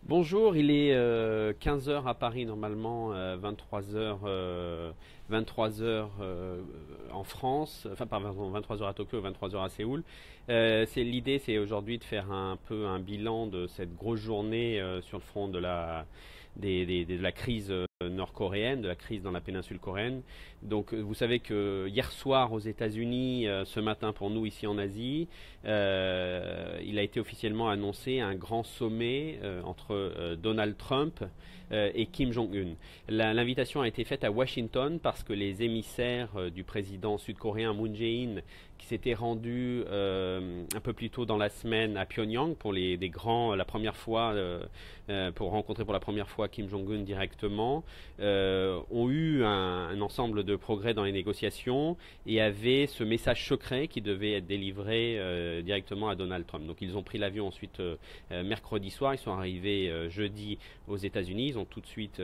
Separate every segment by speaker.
Speaker 1: Bonjour, il est 15 heures à Paris normalement, 23 heures, 23 heures en France, enfin pardon, 23 heures à Tokyo, 23 heures à Séoul. L'idée, c'est aujourd'hui de faire un peu un bilan de cette grosse journée sur le front de de la crise nord-coréenne, de la crise dans la péninsule coréenne. Donc, vous savez que hier soir aux États-Unis, ce matin pour nous ici en Asie, il a été officiellement annoncé un grand sommet entre Donald Trump et Kim Jong-un. L'invitation a été faite à Washington parce que les émissaires du président sud-coréen Moon Jae-in, qui s'était rendu un peu plus tôt dans la semaine à Pyongyang pour la première fois, pour rencontrer pour la première fois Kim Jong-un directement, ont eu un ensemble de progrès dans les négociations et avaient ce message secret qui devait être délivré directement à Donald Trump. Donc ils ont pris l'avion ensuite mercredi soir, ils sont arrivés jeudi aux États-Unis, ils sont tout de suite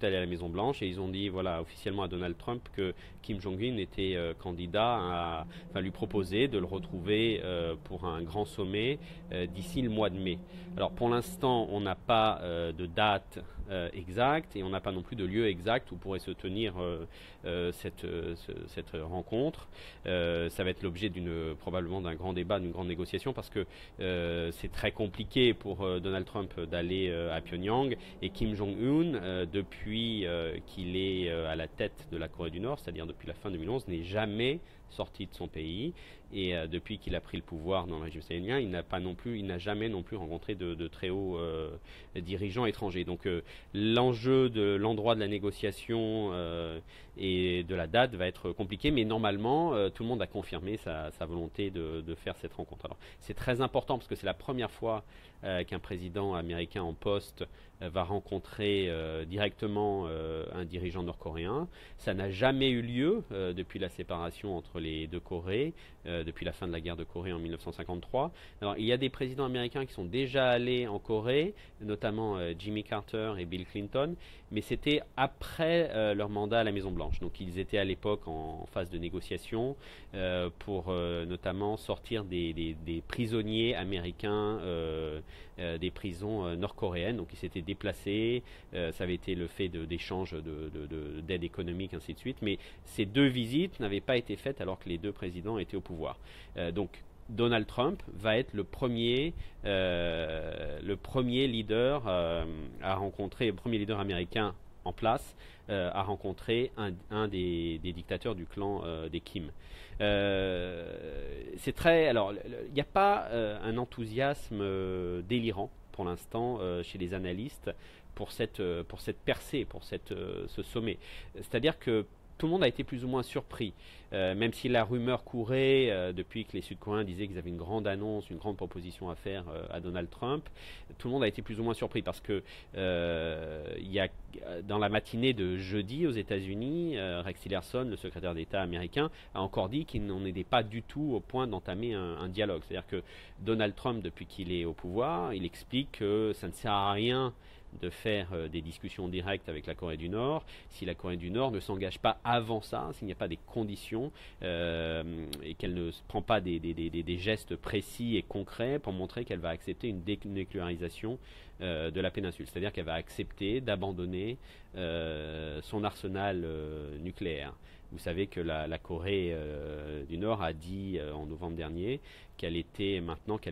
Speaker 1: allés à la Maison Blanche et ils ont dit voilà officiellement à Donald Trump que Kim Jong-un était candidat enfin lui proposer de le retrouver pour un grand sommet d'ici le mois de mai. Alors pour l'instant, on n'a pas de date exacte et on n'a pas non plus de lieu exact où pourrait se tenir cette rencontre. Ça va être l'objet probablement d'un grand débat, d'une grande négociation parce que c'est très compliqué pour Donald Trump d'aller à Pyongyang et Kim Jong-un, depuis qu'il est à la tête de la Corée du Nord, c'est-à-dire depuis la fin 2011, n'est jamais sorti de son pays et depuis qu'il a pris le pouvoir dans le régime stalинien, il n'a jamais non plus rencontré de très hauts dirigeants étrangers. Donc l'enjeu de l'endroit de la négociation et de la date va être compliqué, mais normalement tout le monde a confirmé sa volonté de faire cette rencontre. Alors c'est très important parce que c'est la première fois qu'un président américain en poste va rencontrer directement un dirigeant nord-coréen. Ça n'a jamais eu lieu depuis la séparation entre les deux Corées, depuis la fin de la guerre de Corée en 1953. Alors, il y a des présidents américains qui sont déjà allés en Corée, notamment Jimmy Carter et Bill Clinton, mais c'était après leur mandat à la Maison-Blanche. Donc, ils étaient à l'époque en phase de négociation pour notamment sortir des prisonniers américains des prisons nord-coréennes. Donc, ils s'étaient déplacés. Ça avait été le fait d'échanges d'aide économique, ainsi de suite. Mais ces deux visites n'avaient pas été faites alors que les deux présidents étaient au pouvoir. Donc, Donald Trump va être le premier leader à rencontrer, le premier leader américain en place à rencontrer un des dictateurs du clan des Kim. C'est très, alors, il n'y a pas un enthousiasme délirant pour l'instant chez les analystes pour cette percée, pour ce sommet. C'est-à-dire que tout le monde a été plus ou moins surpris, même si la rumeur courait depuis que les Sud-Coréens disaient qu'ils avaient une grande annonce, une grande proposition à faire à Donald Trump. Tout le monde a été plus ou moins surpris parce que dans la matinée de jeudi aux États-Unis, Rex Tillerson, le secrétaire d'État américain, a encore dit qu'il n'en était pas du tout au point d'entamer un dialogue. C'est-à-dire que Donald Trump, depuis qu'il est au pouvoir, il explique que ça ne sert à rien de faire des discussions directes avec la Corée du Nord si la Corée du Nord ne s'engage pas avant ça, s'il n'y a pas des conditions et qu'elle ne prend pas des gestes précis et concrets pour montrer qu'elle va accepter une dénucléarisation de la péninsule. C'est-à-dire qu'elle va accepter d'abandonner son arsenal nucléaire. Vous savez que la Corée du Nord a dit en novembre dernier qu'elle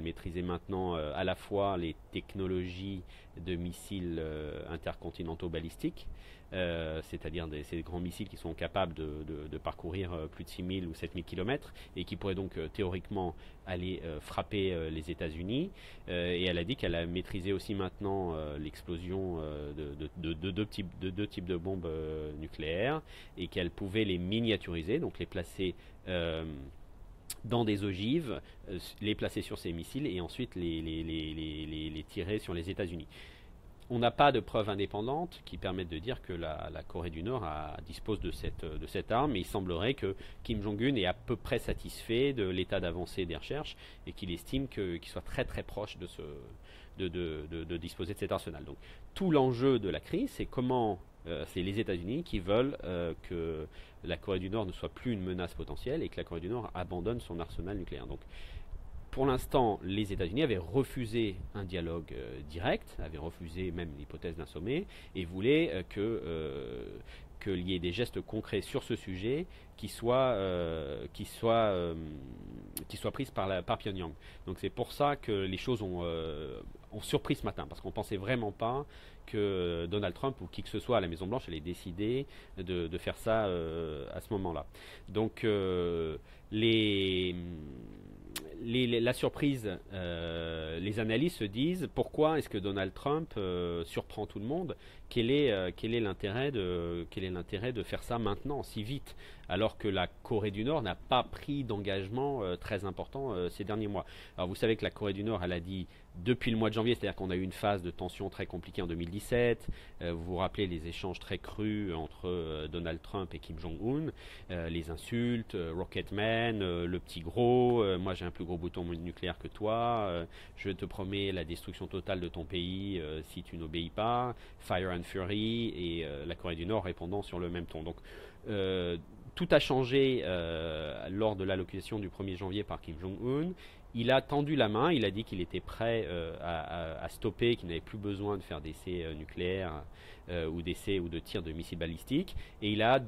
Speaker 1: maîtrisait maintenant à la fois les technologies de missiles intercontinentaux balistiques, c'est-à-dire ces grands missiles qui sont capables de parcourir plus de 6000 ou 7000 km et qui pourraient donc théoriquement aller frapper les États-Unis. Et elle a dit qu'elle a maîtrisé aussi maintenant l'explosion de deux types de bombes nucléaires et qu'elle pouvait les miniaturiser, donc les placer dans des ogives, les placer sur ces missiles et ensuite les tirer sur les États-Unis. On n'a pas de preuves indépendantes qui permettent de dire que la Corée du Nord dispose de cette arme, mais il semblerait que Kim Jong-un est à peu près satisfait de l'état d'avancée des recherches et qu'il estime qu'il soit très très proche de disposer de cet arsenal. Donc tout l'enjeu de la crise, c'est comment c'est les États-Unis qui veulent que la Corée du Nord ne soit plus une menace potentielle et que la Corée du Nord abandonne son arsenal nucléaire. Donc pour l'instant, les États-Unis avaient refusé un dialogue direct, avaient refusé même l'hypothèse d'un sommet, et voulaient qu'il y ait des gestes concrets sur ce sujet qui soient prises par Pyongyang. Donc c'est pour ça que les choses ont surpris ce matin, parce qu'on ne pensait vraiment pas que Donald Trump ou qui que ce soit à la Maison-Blanche allait décider de faire ça à ce moment-là. Donc la surprise, les analystes se disent pourquoi est-ce que Donald Trump surprend tout le monde? Quel est l'intérêt de faire ça maintenant, si vite, alors que la Corée du Nord n'a pas pris d'engagement très important ces derniers mois? Alors vous savez que la Corée du Nord, elle a dit depuis le mois de janvier, c'est-à-dire qu'on a eu une phase de tension très compliquée en 2017. Vous vous rappelez les échanges très crus entre Donald Trump et Kim Jong-un, les insultes, Rocketman, le petit gros, moi j'ai un plus gros bouton nucléaire que toi, je te promets la destruction totale de ton pays si tu n'obéis pas, Fire and Fury, et la Corée du Nord répondant sur le même ton. Donc tout a changé lors de l'allocution du 1er janvier par Kim Jong-un. Il a tendu la main, il a dit qu'il était prêt à stopper, qu'il n'avait plus besoin de faire d'essais nucléaires ou d'essais ou de tirs de missiles balistiques. Et il a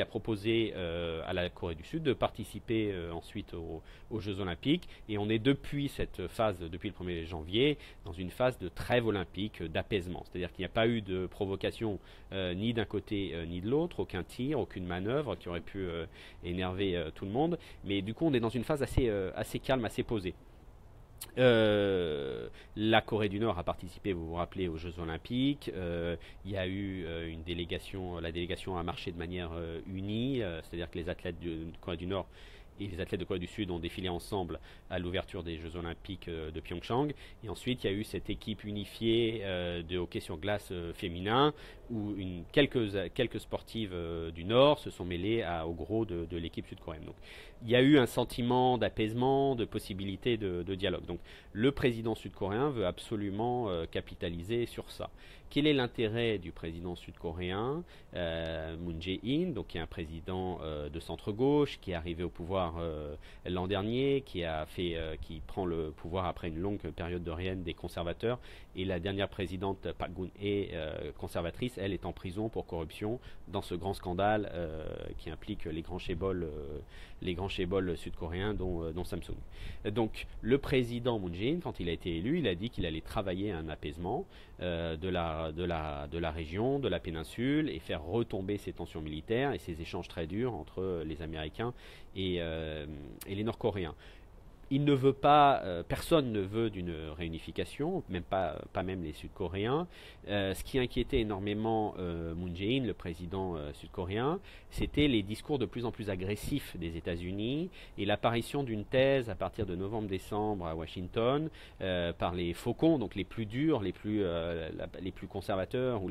Speaker 1: proposé à la Corée du Sud de participer ensuite aux Jeux Olympiques. Et on est depuis cette phase, depuis le 1er janvier, dans une phase de trêve olympique, d'apaisement. C'est-à-dire qu'il n'y a pas eu de provocation ni d'un côté ni de l'autre, aucun tir, aucune manœuvre qui aurait pu énerver tout le monde. Mais du coup, on est dans une phase assez calme, assez posée. La Corée du Nord a participé, vous vous rappelez, aux Jeux Olympiques. Il y a eu la délégation a marché de manière unie, c'est-à-dire que les athlètes de Corée du Nord et les athlètes de Corée du Sud ont défilé ensemble à l'ouverture des Jeux Olympiques de Pyeongchang. Et ensuite, il y a eu cette équipe unifiée de hockey sur glace féminin où quelques sportives du Nord se sont mêlées au gros de l'équipe sud-coréenne. Donc, il y a eu un sentiment d'apaisement, de possibilité de dialogue. Donc, le président sud-coréen veut absolument capitaliser sur ça. Quel est l'intérêt du président sud-coréen Moon Jae-in, donc qui est un président de centre-gauche, qui est arrivé au pouvoir l'an dernier, qui prend le pouvoir après une longue période de règne des conservateurs, et la dernière présidente Park Geun-hye, conservatrice, elle est en prison pour corruption dans ce grand scandale qui implique les grands chaebols sud-coréens dont Samsung. Donc le président Moon Jae-in, quand il a été élu, il a dit qu'il allait travailler à un apaisement de la région, de la péninsule, et faire retomber ces tensions militaires et ces échanges très durs entre les Américains et les Nord-Coréens. Il ne veut pas, personne ne veut d'une réunification, même pas même les Sud-Coréens. Ce qui inquiétait énormément Moon Jae-in, le président sud-coréen, c'était les discours de plus en plus agressifs des États-Unis et l'apparition d'une thèse à partir de novembre-décembre à Washington par les faucons, donc les plus durs, les plus conservateurs ou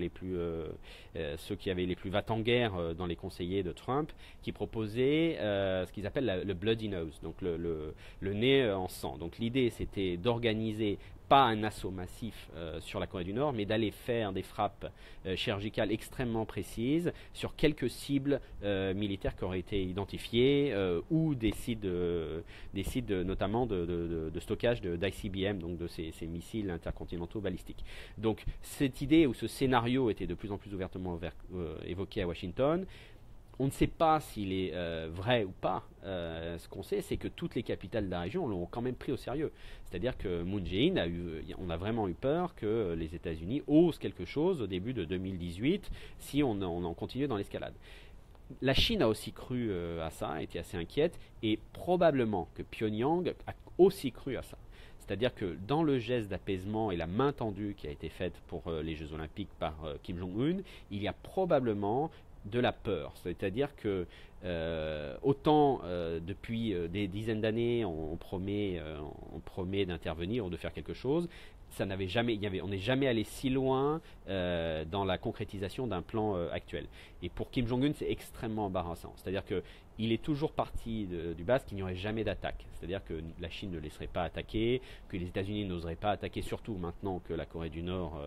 Speaker 1: ceux qui avaient les plus va-t-en-guerre dans les conseillers de Trump, qui proposaient ce qu'ils appellent le bloody nose, donc le nez en sang. Donc l'idée, c'était d'organiser pas un assaut massif sur la Corée du Nord, mais d'aller faire des frappes chirurgicales extrêmement précises sur quelques cibles militaires qui auraient été identifiées ou des sites notamment de stockage d'ICBM, donc de ces missiles intercontinentaux balistiques. Donc cette idée ou ce scénario était de plus en plus ouvertement évoqué à Washington. On ne sait pas s'il est vrai ou pas. Ce qu'on sait, c'est que toutes les capitales de la région l'ont quand même pris au sérieux. C'est-à-dire que Moon Jae-in on a vraiment eu peur que les États-Unis osent quelque chose au début de 2018 si on en continuait dans l'escalade. La Chine a aussi cru à ça, était assez inquiète, et probablement que Pyongyang a aussi cru à ça. C'est-à-dire que dans le geste d'apaisement et la main tendue qui a été faite pour les Jeux Olympiques par Kim Jong-un, il y a probablement de la peur, c'est-à-dire que autant depuis des dizaines d'années on promet d'intervenir ou de faire quelque chose, on n'est jamais allé si loin dans la concrétisation d'un plan actuel. Et pour Kim Jong-un, c'est extrêmement embarrassant. C'est-à-dire que il est toujours parti du base qu'il n'y aurait jamais d'attaque. C'est-à-dire que la Chine ne laisserait pas attaquer, que les États-Unis n'oseraient pas attaquer, surtout maintenant que la Corée du Nord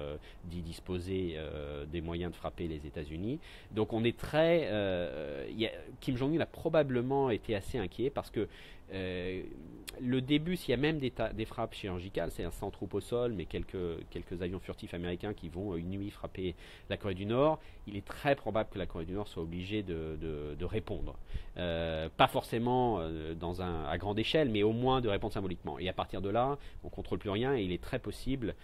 Speaker 1: dit disposer des moyens de frapper les États-Unis. Donc on est très... Kim Jong-un a probablement été assez inquiet parce que le début, s'il y a même des frappes chirurgicales, c'est sans troupes au sol, mais quelques avions furtifs américains qui vont une nuit frapper la Corée du Nord, il est très probable que la Corée du Nord soit obligée de répondre. Pas forcément à grande échelle, mais au moins de répondre symboliquement. Et à partir de là, on ne contrôle plus rien et il est très possible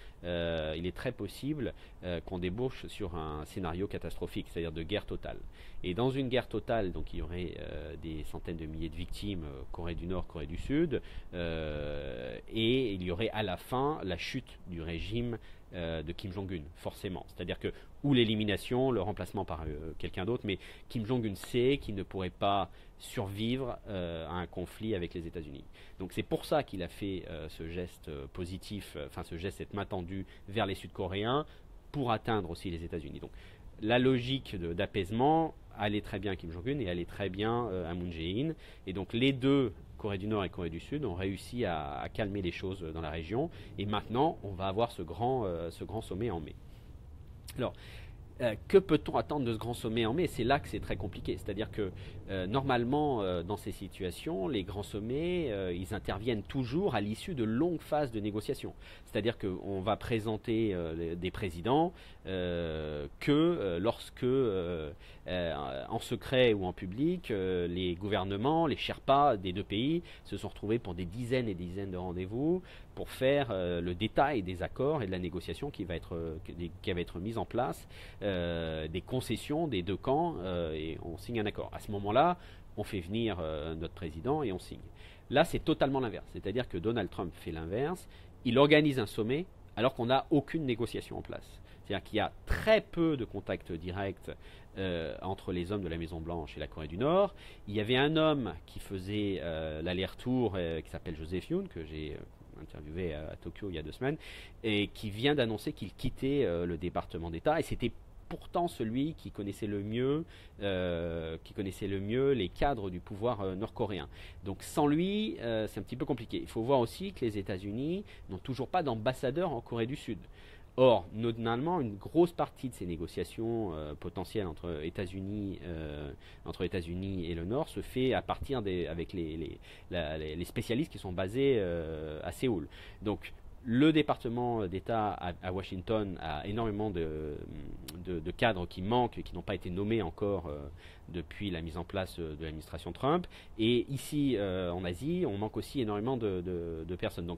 Speaker 1: qu'on débouche sur un scénario catastrophique, c'est-à-dire de guerre totale. Et dans une guerre totale, donc il y aurait des centaines de milliers de victimes, Corée du Nord, Corée du Sud, et il y aurait à la fin la chute du régime de Kim Jong-un, forcément. C'est-à-dire que, ou l'élimination, le remplacement par quelqu'un d'autre, mais Kim Jong-un sait qu'il ne pourrait pas survivre à un conflit avec les États-Unis. Donc c'est pour ça qu'il a fait ce geste positif, ce geste, cette main tendue vers les Sud-Coréens, pour atteindre aussi les États-Unis. Donc la logique d'apaisement allait très bien à Kim Jong-un et allait très bien à Moon Jae-in. Et donc les deux, Corée du Nord et Corée du Sud, ont réussi à calmer les choses dans la région. Et maintenant, on va avoir ce grand sommet en mai. Alors, que peut-on attendre de ce grand sommet en mai? C'est là que c'est très compliqué. C'est-à-dire que normalement, dans ces situations, les grands sommets, ils interviennent toujours à l'issue de longues phases de négociation. C'est-à-dire qu'on va présenter des présidents lorsque, en secret ou en public, les gouvernements, les Sherpas des deux pays se sont retrouvés pour des dizaines et des dizaines de rendez-vous pour faire le détail des accords et de la négociation qui va être mise en place, des concessions des deux camps, et on signe un accord. À ce moment-là, on fait venir notre président et on signe. Là, c'est totalement l'inverse. C'est-à-dire que Donald Trump fait l'inverse. Il organise un sommet alors qu'on n'a aucune négociation en place. C'est-à-dire qu'il y a très peu de contacts directs entre les hommes de la Maison-Blanche et la Corée du Nord. Il y avait un homme qui faisait l'aller-retour, qui s'appelle Joseph Yoon, que j'ai interviewé à Tokyo il y a 2 semaines, et qui vient d'annoncer qu'il quittait le département d'État. Et c'était pourtant celui qui connaissait le mieux les cadres du pouvoir nord-coréen. Donc sans lui, c'est un petit peu compliqué. Il faut voir aussi que les États-Unis n'ont toujours pas d'ambassadeur en Corée du Sud. Or, normalement, une grosse partie de ces négociations potentielles entre États-Unis et le Nord se fait avec les spécialistes qui sont basés à Séoul. Donc, le département d'État à Washington a énormément de cadres qui manquent et qui n'ont pas été nommés encore depuis la mise en place de l'administration Trump. Et ici, en Asie, on manque aussi énormément de personnes. Donc,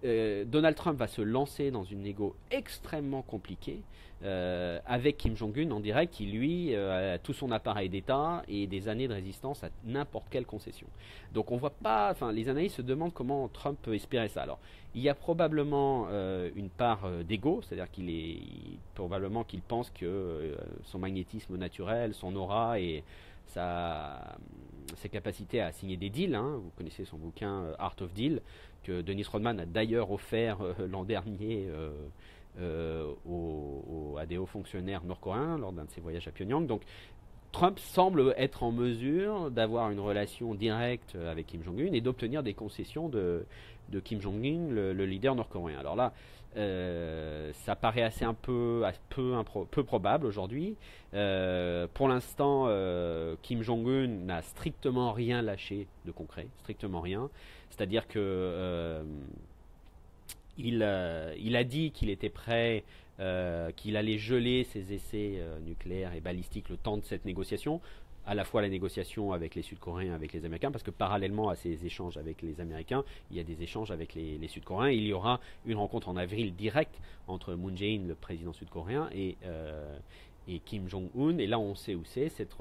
Speaker 1: Donald Trump va se lancer dans une négo extrêmement compliquée avec Kim Jong-un en direct, qui lui a tout son appareil d'État et des années de résistance à n'importe quelle concession. Donc on voit pas, les analystes se demandent comment Trump peut espérer ça. Alors il y a probablement une part d'ego, c'est-à-dire probablement qu'il pense que son magnétisme naturel, son aura et ses capacités à signer des deals, vous connaissez son bouquin Art of Deal, que Dennis Rodman a d'ailleurs offert l'an dernier à des hauts fonctionnaires nord-coréens lors d'un de ses voyages à Pyongyang. Donc Trump semble être en mesure d'avoir une relation directe avec Kim Jong-un et d'obtenir des concessions de Kim Jong-un, le leader nord-coréen. Alors là, ça paraît peu probable aujourd'hui. Pour l'instant, Kim Jong-un n'a strictement rien lâché de concret, strictement rien. C'est-à-dire que il a dit qu'il était prêt, qu'il allait geler ses essais nucléaires et balistiques le temps de cette négociation, à la fois la négociation avec les Sud-Coréens, avec les Américains, parce que parallèlement à ces échanges avec les Américains, il y a des échanges avec les Sud-Coréens. Il y aura une rencontre en avril directe entre Moon Jae-in, le président sud-coréen, et Kim Jong-un. Et là, on sait où c'est. Cette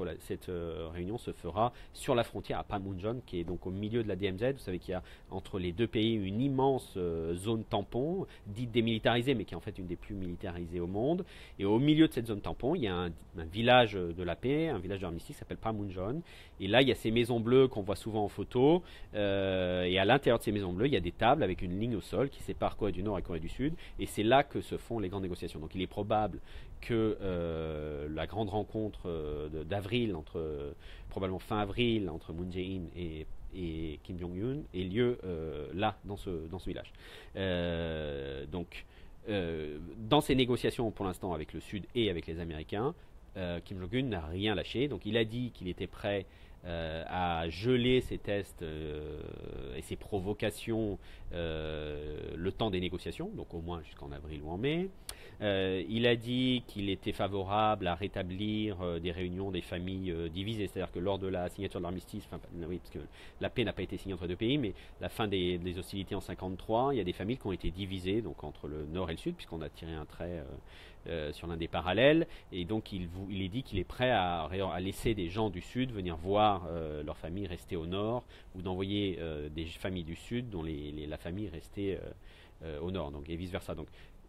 Speaker 1: réunion se fera sur la frontière à Panmunjom, qui est donc au milieu de la DMZ. Vous savez qu'il y a entre les deux pays une immense zone tampon, dite démilitarisée, mais qui est en fait une des plus militarisées au monde. Et au milieu de cette zone tampon, il y a un village de la paix, un village d'armistice qui s'appelle Panmunjom. Et là, il y a ces maisons bleues qu'on voit souvent en photo. Et à l'intérieur de ces maisons bleues, il y a des tables avec une ligne au sol qui sépare Corée du Nord et Corée du Sud. Et c'est là que se font les grandes négociations. Donc il est probable que la grande rencontre d'avril, probablement fin avril, entre Moon Jae-in et Kim Jong-un ait lieu là, dans ce village. Dans ces négociations pour l'instant avec le Sud et avec les Américains, Kim Jong-un n'a rien lâché. Donc il a dit qu'il était prêt à geler ses tests et ses provocations le temps des négociations, donc au moins jusqu'en avril ou en mai. Il a dit qu'il était favorable à rétablir des réunions des familles divisées, c'est-à-dire que lors de la signature de l'armistice, oui, parce que la paix n'a pas été signée entre deux pays, mais la fin des hostilités en 1953, il y a des familles qui ont été divisées, donc entre le nord et le sud, puisqu'on a tiré un trait sur l'un des parallèles, et donc il est dit qu'il est prêt à laisser des gens du sud venir voir leur famille rester au nord, ou d'envoyer des familles du sud dont la famille restait au nord, donc, et vice versa. Donc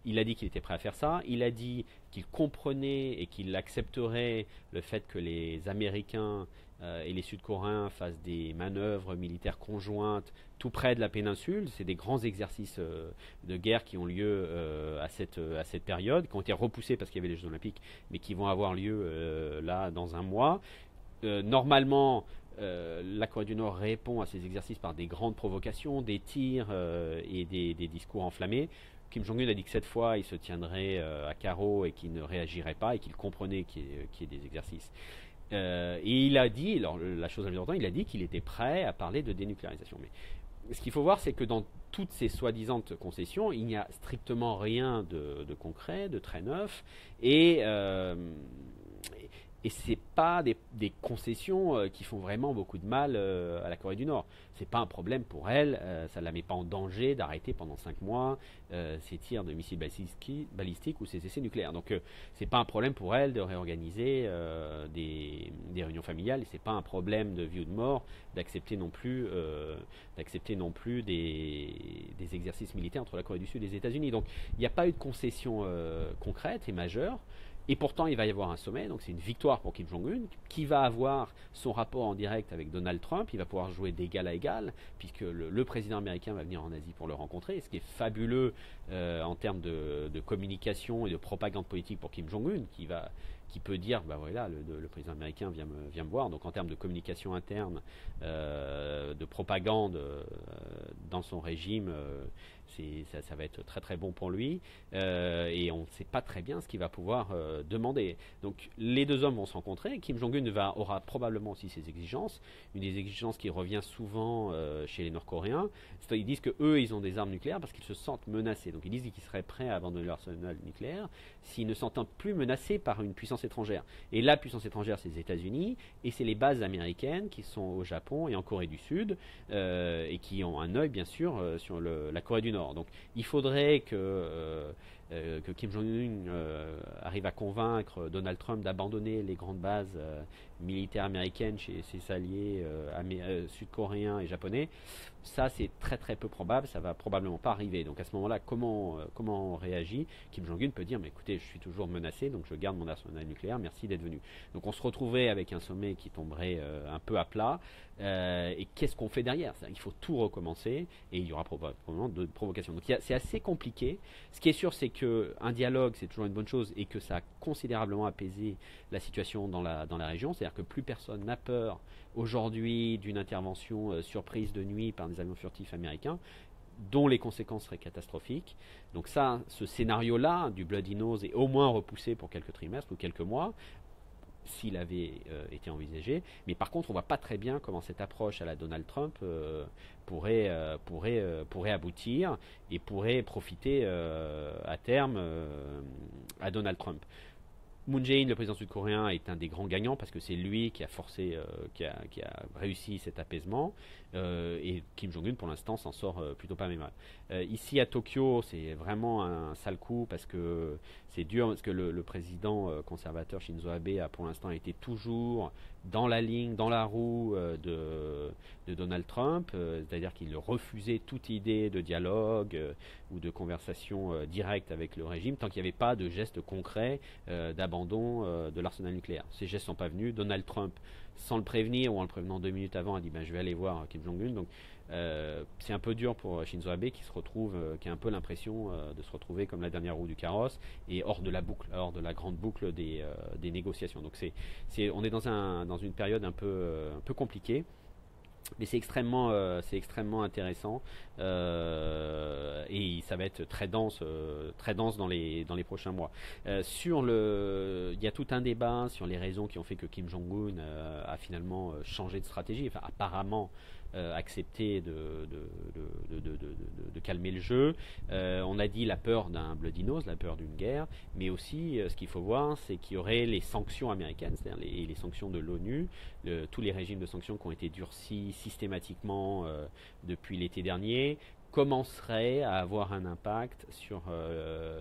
Speaker 1: il a dit qu'il était prêt à faire ça. Il a dit qu'il comprenait et qu'il accepterait le fait que les Américains et les Sud-Coréens fassent des manœuvres militaires conjointes tout près de la péninsule. C'est des grands exercices de guerre qui ont lieu à cette période, qui ont été repoussés parce qu'il y avait les Jeux Olympiques, mais qui vont avoir lieu là dans un mois. Normalement, la Corée du Nord répond à ces exercices par des grandes provocations, des tirs et des discours enflammés. Kim Jong-un a dit que cette fois, il se tiendrait à carreau et qu'il ne réagirait pas et qu'il comprenait qu'il y ait des exercices. Et il a dit, alors la chose la plus importante, il a dit qu'il était prêt à parler de dénucléarisation. Mais ce qu'il faut voir, c'est que dans toutes ces soi-disant concessions, il n'y a strictement rien de concret, de très neuf, et c'est pas des concessions qui font vraiment beaucoup de mal à la Corée du Nord. C'est pas un problème pour elle, ça la met pas en danger d'arrêter pendant 5 mois ses tirs de missiles balistiques ou ses essais nucléaires. Donc c'est pas un problème pour elle de réorganiser des réunions familiales, et c'est pas un problème de vie ou de mort d'accepter non plus des exercices militaires entre la Corée du Sud et les États-Unis. Donc il n'y a pas eu de concession concrète et majeure. Et pourtant, il va y avoir un sommet, donc c'est une victoire pour Kim Jong-un, qui va avoir son rapport en direct avec Donald Trump. Il va pouvoir jouer d'égal à égal, puisque le président américain va venir en Asie pour le rencontrer. Et ce qui est fabuleux en termes de communication et de propagande politique pour Kim Jong-un, qui peut dire, bah voilà, le président américain vient me voir. Donc en termes de communication interne, de propagande dans son régime, ça va être très très bon pour lui, et on ne sait pas très bien ce qu'il va pouvoir demander. Donc les deux hommes vont se rencontrer. Kim Jong-un aura probablement aussi ses exigences, une des exigences qui revient souvent chez les Nord-Coréens. Ils disent qu'eux, ils ont des armes nucléaires parce qu'ils se sentent menacés. Donc ils disent qu'ils seraient prêts à abandonner leur arsenal nucléaire s'ils ne se sentent plus menacés par une puissance étrangère. Et la puissance étrangère, c'est les États-Unis, et c'est les bases américaines qui sont au Japon et en Corée du Sud, et qui ont un œil bien sûr sur la Corée du Nord. Donc il faudrait que Kim Jong-un arrive à convaincre Donald Trump d'abandonner les grandes bases militaires américaines chez ses alliés sud-coréens et japonais. Ça, c'est très très peu probable, ça va probablement pas arriver. Donc à ce moment-là, comment on réagit? Kim Jong-un peut dire, mais écoutez, je suis toujours menacé, donc je garde mon arsenal nucléaire, merci d'être venu. Donc on se retrouverait avec un sommet qui tomberait un peu à plat. Et qu'est-ce qu'on fait derrière? Il faut tout recommencer, et il y aura probablement de provocations. Donc c'est assez compliqué. Ce qui est sûr, c'est qu'un dialogue, c'est toujours une bonne chose, et que ça a considérablement apaisé la situation dans la région. C'est-à-dire que plus personne n'a peur aujourd'hui d'une intervention surprise de nuit par des avions furtifs américains, dont les conséquences seraient catastrophiques. Donc ça, ce scénario-là du Bloody Nose est au moins repoussé pour quelques trimestres ou quelques mois, s'il avait été envisagé. Mais par contre, on ne voit pas très bien comment cette approche à la Donald Trump pourrait aboutir et pourrait profiter à terme à Donald Trump. Moon Jae-in, le président sud-coréen, est un des grands gagnants parce que c'est lui qui a forcé, qui a réussi cet apaisement, et Kim Jong-un pour l'instant s'en sort plutôt pas mal. Ici à Tokyo, c'est vraiment un sale coup parce que c'est dur, parce que le président conservateur Shinzo Abe a pour l'instant été toujours dans la ligne, dans la roue de Donald Trump, c'est-à-dire qu'il refusait toute idée de dialogue ou de conversation directe avec le régime tant qu'il n'y avait pas de gestes concrets d'abandon de l'arsenal nucléaire. Ces gestes ne sont pas venus. Donald Trump, sans le prévenir ou en le prévenant 2 minutes avant, a dit ben, je vais aller voir Kim Jong-un. Donc C'est un peu dur pour Shinzo Abe qui a un peu l'impression de se retrouver comme la dernière roue du carrosse et hors de la boucle, hors de la grande boucle des négociations. Donc on est dans une période un peu compliquée. Mais c'est extrêmement intéressant et ça va être très dense dans les prochains mois. Il y a tout un débat sur les raisons qui ont fait que Kim Jong-un a finalement changé de stratégie, enfin apparemment accepté de calmer le jeu. On a dit la peur d'un Bloody Nose, la peur d'une guerre, mais aussi ce qu'il faut voir, c'est qu'il y aurait les sanctions américaines, c'est-à-dire les sanctions de l'ONU, tous les régimes de sanctions qui ont été durcis systématiquement depuis l'été dernier commenceraient à avoir un impact sur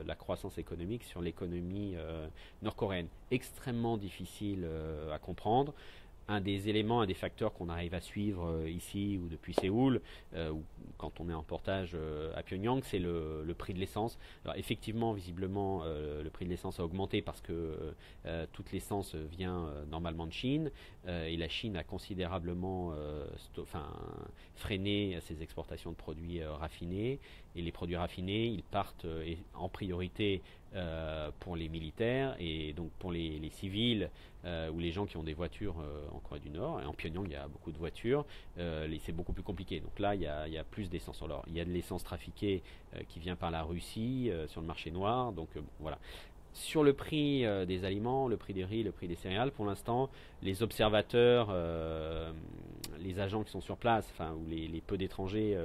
Speaker 1: la croissance économique, sur l'économie nord-coréenne. Extrêmement difficile à comprendre. Un des facteurs qu'on arrive à suivre ici ou depuis Séoul, ou quand on est en portage à Pyongyang, c'est le prix de l'essence. Alors effectivement, visiblement, le prix de l'essence a augmenté parce que toute l'essence vient normalement de Chine, et la Chine a considérablement freiné ses exportations de produits raffinés. Et les produits raffinés, ils partent en priorité pour les militaires et donc pour les civils ou les gens qui ont des voitures en Corée du Nord. Et en Pyongyang, il y a beaucoup de voitures. C'est beaucoup plus compliqué. Donc là, il y a plus d'essence. Alors, il y a de l'essence trafiquée qui vient par la Russie sur le marché noir. Donc voilà. Sur le prix des aliments, le prix des riz, le prix des céréales, pour l'instant, les observateurs, les agents qui sont sur place, enfin, ou les peu d'étrangers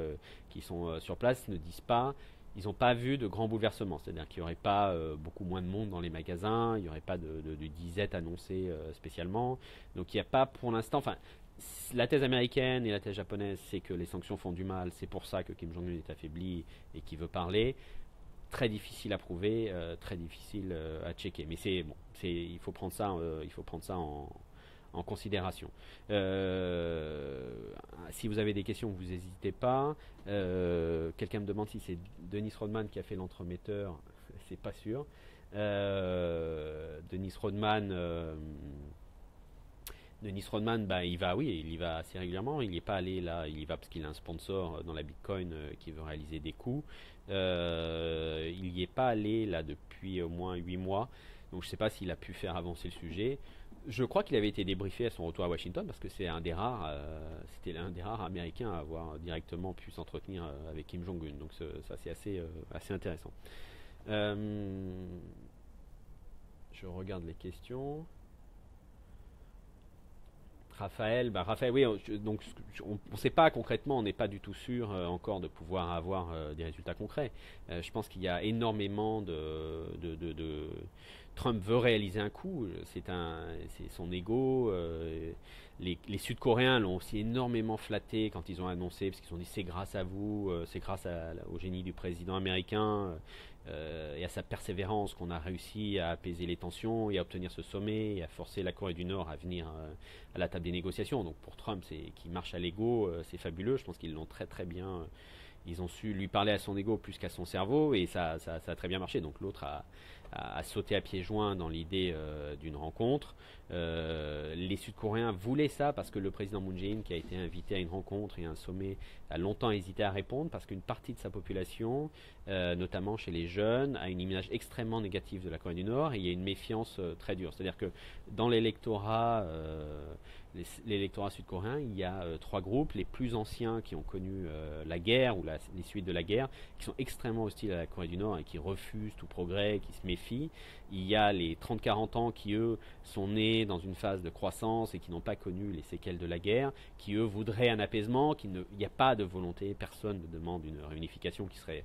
Speaker 1: qui sont sur place ne disent pas. Ils n'ont pas vu de grands bouleversements, c'est-à-dire qu'il n'y aurait pas beaucoup moins de monde dans les magasins, il n'y aurait pas de disette annoncée spécialement. Donc il n'y a pas pour l'instant, enfin, la thèse américaine et la thèse japonaise, c'est que les sanctions font du mal, c'est pour ça que Kim Jong-un est affaibli et qu'il veut parler. Très difficile à prouver, très difficile à checker. Mais il faut prendre ça en considération. Si vous avez des questions, vous n'hésitez pas. Quelqu'un me demande si c'est Dennis Rodman qui a fait l'entremetteur. C'est pas sûr. Dennis Rodman, il y va assez régulièrement. Il n'y est pas allé là, il y va parce qu'il a un sponsor dans la Bitcoin qui veut réaliser des coups. Il n'y est pas allé là depuis au moins 8 mois. Donc je ne sais pas s'il a pu faire avancer le sujet. Je crois qu'il avait été débriefé à son retour à Washington parce que c'était un des rares américains à avoir directement pu s'entretenir avec Kim Jong-un. Donc ça c'est assez intéressant. Je regarde les questions. Raphaël, oui, donc on ne sait pas concrètement, on n'est pas du tout sûr encore de pouvoir avoir des résultats concrets. Je pense qu'il y a énormément Trump veut réaliser un coup, c'est son ego. Les Sud-Coréens l'ont aussi énormément flatté quand ils ont annoncé, parce qu'ils ont dit c'est grâce à vous, c'est grâce au génie du président américain et à sa persévérance qu'on a réussi à apaiser les tensions et à obtenir ce sommet et à forcer la Corée du Nord à venir à la table des négociations. Donc pour Trump, qui marche à l'ego, c'est fabuleux. Je pense qu'ils l'ont très très bien. Ils ont su lui parler à son ego plus qu'à son cerveau et ça a très bien marché. Donc l'autre a sauté à pieds joints dans l'idée d'une rencontre. Les Sud-Coréens voulaient ça parce que le président Moon Jae-in, qui a été invité à une rencontre et à un sommet, a longtemps hésité à répondre parce qu'une partie de sa population, notamment chez les jeunes, a une image extrêmement négative de la Corée du Nord et il y a une méfiance très dure. C'est-à-dire que dans l'électorat sud-coréen, il y a 3 groupes, les plus anciens qui ont connu la guerre ou les suites de la guerre, qui sont extrêmement hostiles à la Corée du Nord et qui refusent tout progrès, qui se méfient. Il y a les 30-40 ans qui, eux, sont nés dans une phase de croissance et qui n'ont pas connu les séquelles de la guerre, qui, eux, voudraient un apaisement, il n'y a pas de volonté, personne ne demande une réunification qui serait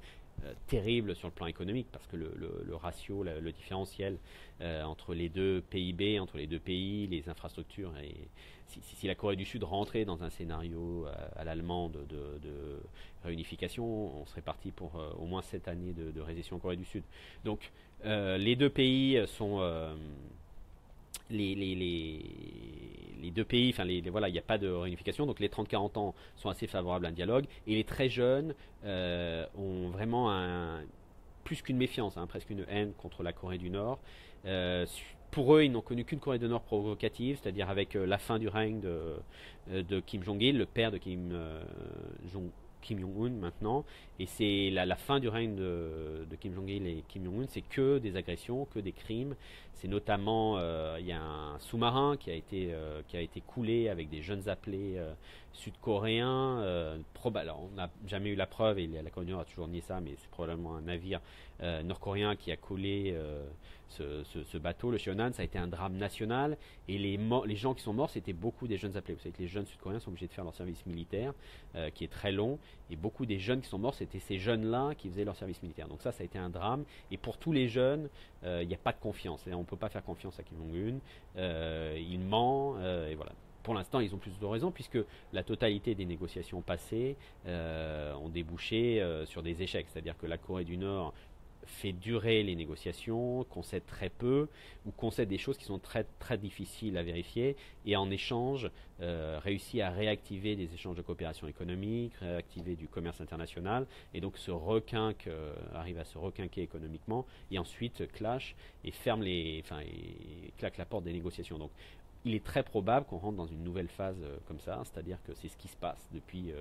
Speaker 1: terrible sur le plan économique parce que le ratio, le différentiel entre les deux PIB, entre les deux pays, les infrastructures, et si la Corée du Sud rentrait dans un scénario à l'allemand de réunification, on serait parti pour au moins 7 années de récession en Corée du Sud. Donc les deux pays sont les deux pays, enfin voilà, il n'y a pas de réunification, donc les 30-40 ans sont assez favorables à un dialogue, et les très jeunes ont vraiment plus qu'une méfiance, presque une haine contre la Corée du Nord. Pour eux, ils n'ont connu qu'une Corée du Nord provocative, c'est-à-dire avec la fin du règne de Kim Jong-il, le père de Kim Jong-un maintenant. Et c'est la fin du règne de Kim Jong-il et Kim Jong-un, c'est que des agressions, que des crimes. C'est notamment, il y a un sous-marin qui a été coulé avec des jeunes appelés sud-coréens. Alors, on n'a jamais eu la preuve, et la Corée du Nord a toujours nié ça, mais c'est probablement un navire nord-coréen qui a coulé ce bateau, le Cheonan. Ça a été un drame national. Et les gens qui sont morts, c'était beaucoup des jeunes appelés. Vous savez que les jeunes sud-coréens sont obligés de faire leur service militaire, qui est très long. Et beaucoup des jeunes qui sont morts, c'était ces jeunes-là qui faisaient leur service militaire. Donc ça a été un drame. Et pour tous les jeunes, il n'y a pas de confiance. On ne peut pas faire confiance à Kim Jong-un. Il ment, et voilà. Pour l'instant, ils ont plus de raison, puisque la totalité des négociations passées ont débouché sur des échecs. C'est-à-dire que la Corée du Nord fait durer les négociations, concède très peu, ou concède des choses qui sont très, très difficiles à vérifier, et en échange réussit à réactiver des échanges de coopération économique, réactiver du commerce international, et donc arrive à se requinquer économiquement, et ensuite clash et et claque la porte des négociations. Donc il est très probable qu'on rentre dans une nouvelle phase comme ça, c'est-à-dire que c'est ce qui se passe depuis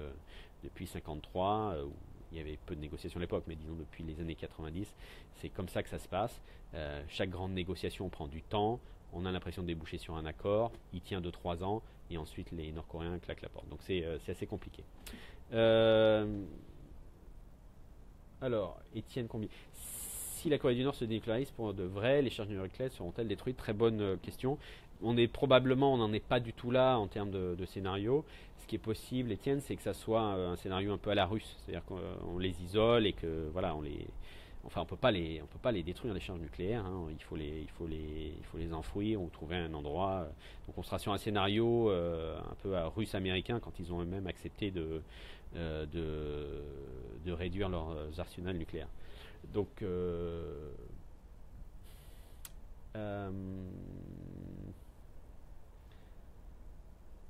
Speaker 1: 1953, où il y avait peu de négociations à l'époque, mais disons depuis les années 90, c'est comme ça que ça se passe. Chaque grande négociation prend du temps, on a l'impression de déboucher sur un accord, il tient 2-3 ans, et ensuite les Nord-Coréens claquent la porte. Donc c'est assez compliqué. Alors, Étienne Combi. Si la Corée du Nord se dénucléarise pour de vrai, les charges nucléaires seront-elles détruites? Très bonne question. On n'en est pas du tout là en termes de scénario. Ce qui est possible, Étienne, c'est que ça soit un scénario un peu à la russe, c'est-à-dire qu'on les isole et que voilà, on peut pas les détruire les charges nucléaires. Hein. Il faut les enfouir ou trouver un endroit. Donc on sera sur un scénario un peu russe-américain quand ils ont eux-mêmes accepté de réduire leurs arsenals nucléaires. Donc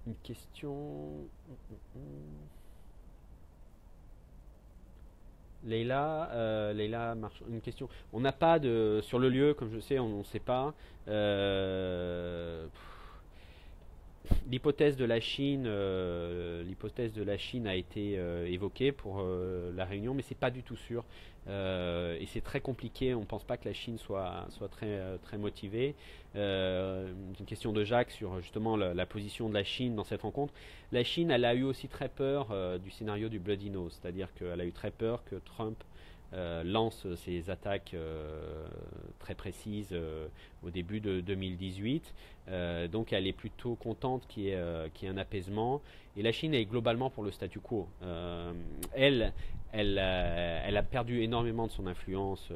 Speaker 1: une question. Leïla, une question. On n'a pas sur le lieu, comme je sais, on ne sait pas. L'hypothèse de la Chine, a été évoquée pour la Réunion, mais c'est pas du tout sûr. Et c'est très compliqué. On ne pense pas que la Chine soit très motivée. Une question de Jacques sur justement la position de la Chine dans cette rencontre. La Chine, elle a eu aussi très peur du scénario du Bloody Nose, c'est-à-dire qu'elle a eu très peur que Trump lance ses attaques très précises au début de 2018. Donc elle est plutôt contente qu'il y ait un apaisement. Et la Chine est globalement pour le statu quo. Elle a perdu énormément de son influence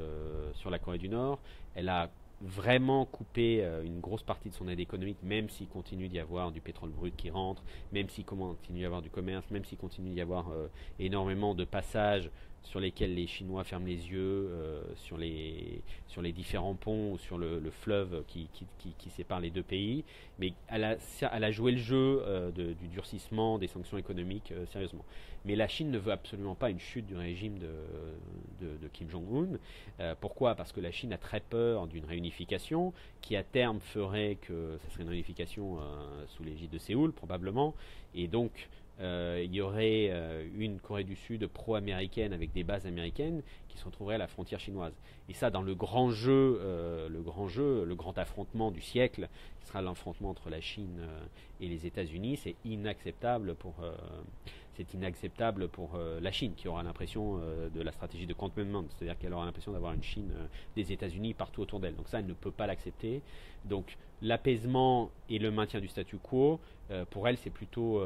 Speaker 1: sur la Corée du Nord. Elle a vraiment coupé une grosse partie de son aide économique, même s'il continue d'y avoir du pétrole brut qui rentre, même s'il continue d'y avoir du commerce, même s'il continue d'y avoir énormément de passages sur lesquels les Chinois ferment les yeux, sur les différents ponts ou sur le fleuve qui sépare les deux pays. Mais elle a joué le jeu du durcissement des sanctions économiques sérieusement. Mais la Chine ne veut absolument pas une chute du régime de Kim Jong-un. Pourquoi? Parce que la Chine a très peur d'une réunification qui à terme ferait que ça serait une réunification sous l'égide de Séoul probablement. Et donc il y aurait une Corée du Sud pro-américaine avec des bases américaines qui se retrouverait à la frontière chinoise. Et ça, dans le grand grand affrontement du siècle, qui sera l'affrontement entre la Chine et les États-Unis, c'est inacceptable pour la Chine, qui aura l'impression de la stratégie de containment, c'est-à-dire qu'elle aura l'impression d'avoir une Chine des États-Unis partout autour d'elle. Donc ça, elle ne peut pas l'accepter. Donc l'apaisement et le maintien du statu quo, pour elle, c'est plutôt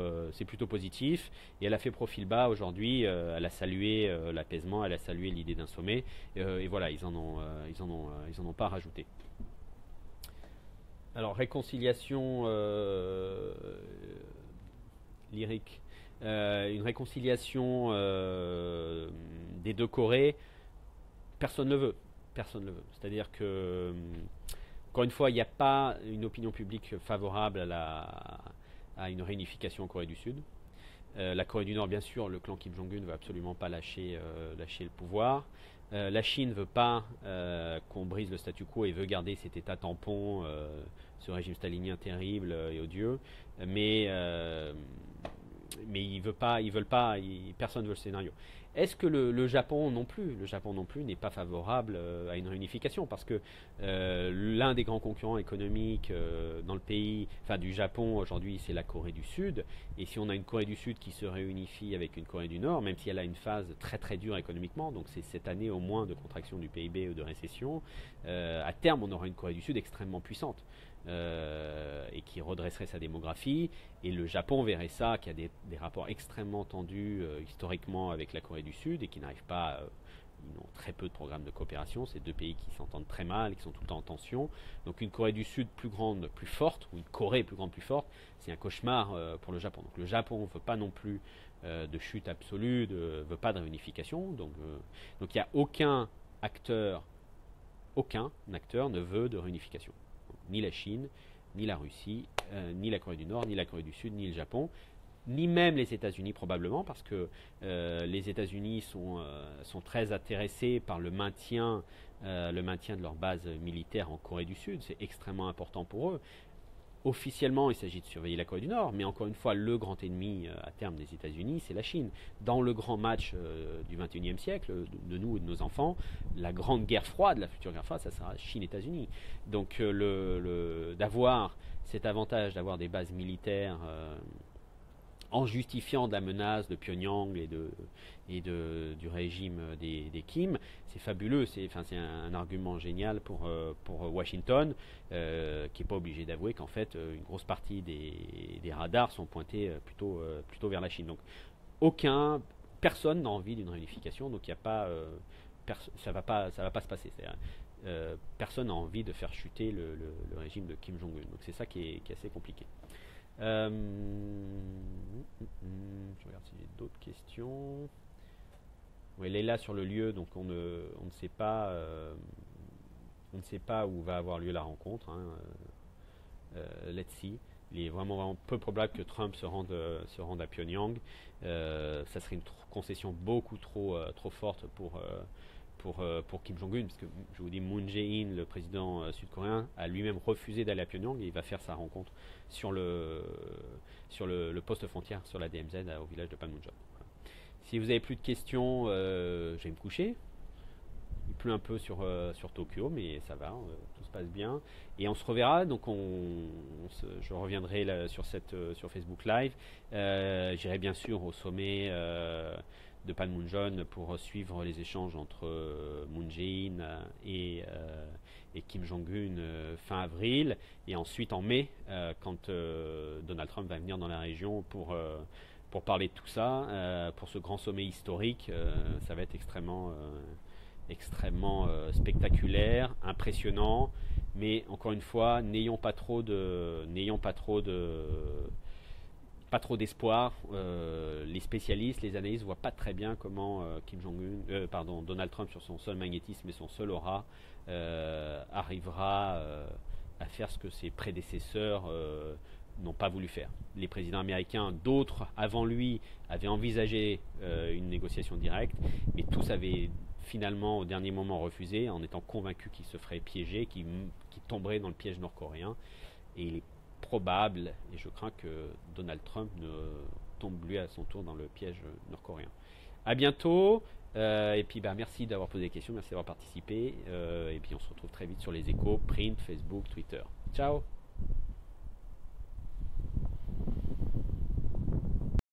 Speaker 1: positif. Et elle a fait profil bas aujourd'hui. Elle a salué l'apaisement, elle a salué l'idée d'un sommet. Et voilà, ils en ont pas rajouté. Alors réconciliation lyrique. Une réconciliation des deux Corées, personne ne le veut. Personne ne le veut. C'est-à-dire que, encore une fois, il n'y a pas une opinion publique favorable à une réunification en Corée du Sud. La Corée du Nord, bien sûr, le clan Kim Jong-un ne veut absolument pas lâcher le pouvoir. La Chine ne veut pas qu'on brise le statu quo et veut garder cet état tampon, ce régime stalinien terrible et odieux. Mais ils veulent pas, personne ne veut le scénario. Est-ce que le Japon non plus, n'est pas favorable à une réunification parce que l'un des grands concurrents économiques dans le pays, enfin du Japon aujourd'hui, c'est la Corée du Sud. Et si on a une Corée du Sud qui se réunifie avec une Corée du Nord, même si elle a une phase très très dure économiquement, donc c'est cette année au moins de contraction du PIB ou de récession, à terme on aura une Corée du Sud extrêmement puissante. Et qui redresserait sa démographie. Et le Japon verrait ça, qui a des rapports extrêmement tendus historiquement avec la Corée du Sud et qui n'arrivent pas, ils ont très peu de programmes de coopération. C'est deux pays qui s'entendent très mal, qui sont tout le temps en tension. Donc une Corée du Sud plus grande, plus forte, ou une Corée plus grande, plus forte, c'est un cauchemar pour le Japon. Donc le Japon ne veut pas non plus de chute absolue, ne veut pas de réunification. Donc il n'y a aucun acteur ne veut de réunification. Ni la Chine, ni la Russie, ni la Corée du Nord, ni la Corée du Sud, ni le Japon, ni même les États-Unis probablement, parce que les États-Unis sont très intéressés par le maintien de leur base militaire en Corée du Sud. C'est extrêmement important pour eux. Officiellement, il s'agit de surveiller la Corée du Nord, mais encore une fois, le grand ennemi à terme des États-Unis, c'est la Chine. Dans le grand match du XXIe siècle, de nous et de nos enfants, la grande guerre froide, la future guerre froide, ça sera Chine-États-Unis. Donc d'avoir cet avantage d'avoir des bases militaires en justifiant de la menace de Pyongyang du régime des Kim, c'est fabuleux, c'est un argument génial pour Washington, qui n'est pas obligé d'avouer qu'en fait une grosse partie des radars sont pointés plutôt vers la Chine. Donc personne n'a envie d'une réunification, donc il y a pas, ça va pas se passer. Personne n'a envie de faire chuter le régime de Kim Jong-un. Donc c'est ça qui est assez compliqué. Je regarde si j'ai d'autres questions. Oui, elle est là sur le lieu, donc on ne sait pas où va avoir lieu la rencontre. Let's see. Il est vraiment peu probable que Trump se rende à Pyongyang. Ça serait une concession beaucoup trop forte pour Kim Jong-un, parce que je vous dis, Moon Jae-in, le président sud-coréen, a lui-même refusé d'aller à Pyongyang et il va faire sa rencontre sur le poste frontière, sur la DMZ, au village de Panmunjom. Voilà. Si vous n'avez plus de questions, je vais me coucher. Il pleut un peu sur Tokyo, mais ça va, tout se passe bien. Et on se reverra, donc je reviendrai là, sur Facebook Live. J'irai bien sûr au sommet de Panmunjom pour suivre les échanges entre Moon Jae-in et Kim Jong-un fin avril, et ensuite en mai, quand Donald Trump va venir dans la région pour parler de tout ça, pour ce grand sommet historique. Ça va être extrêmement spectaculaire, impressionnant, mais encore une fois, n'ayons pas trop d'espoir. Les spécialistes, les analystes voient pas très bien comment Donald Trump, sur son seul magnétisme et son seul aura, arrivera à faire ce que ses prédécesseurs n'ont pas voulu faire. Les présidents américains, d'autres avant lui, avaient envisagé une négociation directe, mais tous avaient finalement au dernier moment refusé, en étant convaincus qu'ils se feraient piéger, qu'ils tomberaient dans le piège nord-coréen. Et il est probable, et je crains que Donald Trump ne tombe lui à son tour dans le piège nord-coréen. À bientôt, et puis merci d'avoir posé des questions, merci d'avoir participé, et puis on se retrouve très vite sur les échos, print, Facebook, Twitter. Ciao!